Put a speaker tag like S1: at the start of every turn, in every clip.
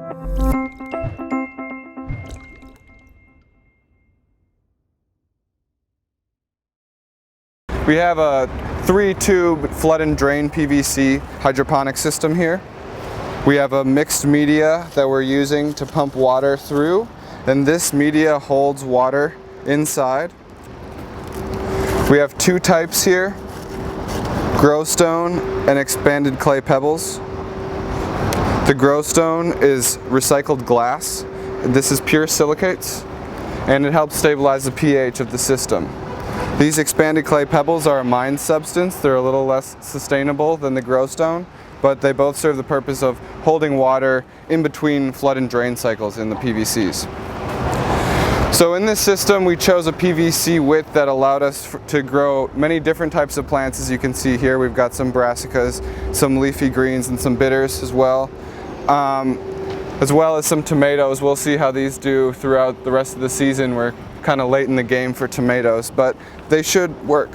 S1: We have a 3-tube flood and drain PVC hydroponic system here. We have a mixed media that we're using to pump water through. Then this media holds water inside. We have two types here, grow stone and expanded clay pebbles. The grow stone is recycled glass. This is pure silicates, and it helps stabilize the pH of the system. These expanded clay pebbles are a mined substance. They're a little less sustainable than the grow stone, but they both serve the purpose of holding water in between flood and drain cycles in the PVCs. So in this system, we chose a PVC width that allowed us to grow many different types of plants. As you can see here, we've got some brassicas, some leafy greens, and some bitters as well as some tomatoes. We'll see how these do throughout the rest of the season. We're kind of late in the game for tomatoes, but they should work.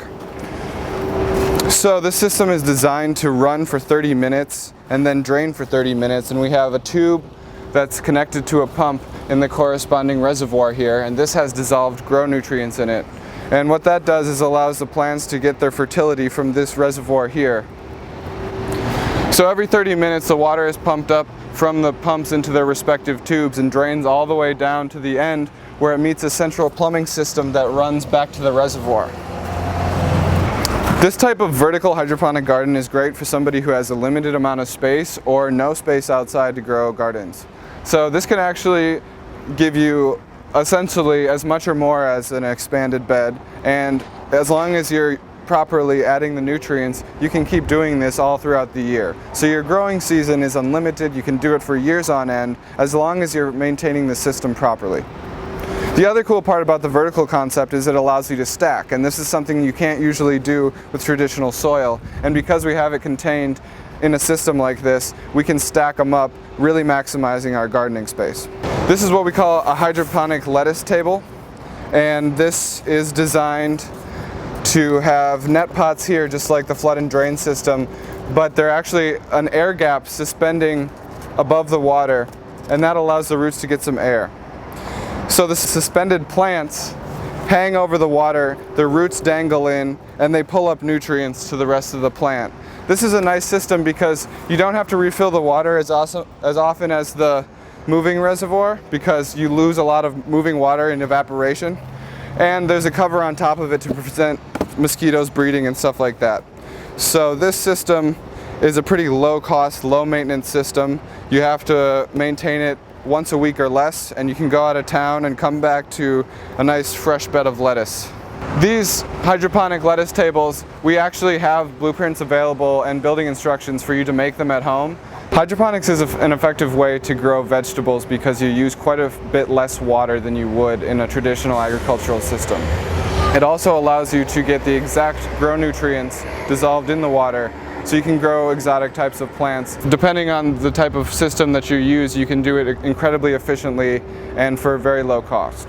S1: So this system is designed to run for 30 minutes and then drain for 30 minutes, and we have a tube that's connected to a pump in the corresponding reservoir here, and this has dissolved grow nutrients in it. And what that does is allows the plants to get their fertility from this reservoir here. So every 30 minutes the water is pumped up from the pumps into their respective tubes and drains all the way down to the end where it meets a central plumbing system that runs back to the reservoir. This type of vertical hydroponic garden is great for somebody who has a limited amount of space or no space outside to grow gardens. So this can actually give you essentially as much or more as an expanded bed, and as long as you're properly adding the nutrients, you can keep doing this all throughout the year. So your growing season is unlimited. You can do it for years on end as long as you're maintaining the system properly. The other cool part about the vertical concept is it allows you to stack, and this is something you can't usually do with traditional soil. And because we have it contained in a system like this, we can stack them up, really maximizing our gardening space. This is what we call a hydroponic lettuce table, and this is designed to have net pots here just like the flood and drain system, but they're actually an air gap suspending above the water, and that allows the roots to get some air. So the suspended plants hang over the water, the roots dangle in, and they pull up nutrients to the rest of the plant. This is a nice system because you don't have to refill the water as often as the moving reservoir, because you lose a lot of moving water in evaporation. And there's a cover on top of it to prevent mosquitoes breeding and stuff like that. So this system is a pretty low cost, low maintenance system. You have to maintain it once a week or less, and you can go out of town and come back to a nice fresh bed of lettuce. These hydroponic lettuce tables, we actually have blueprints available and building instructions for you to make them at home. Hydroponics is an effective way to grow vegetables because you use quite a bit less water than you would in a traditional agricultural system. It also allows you to get the exact grow nutrients dissolved in the water, so you can grow exotic types of plants. Depending on the type of system that you use, you can do it incredibly efficiently and for a very low cost.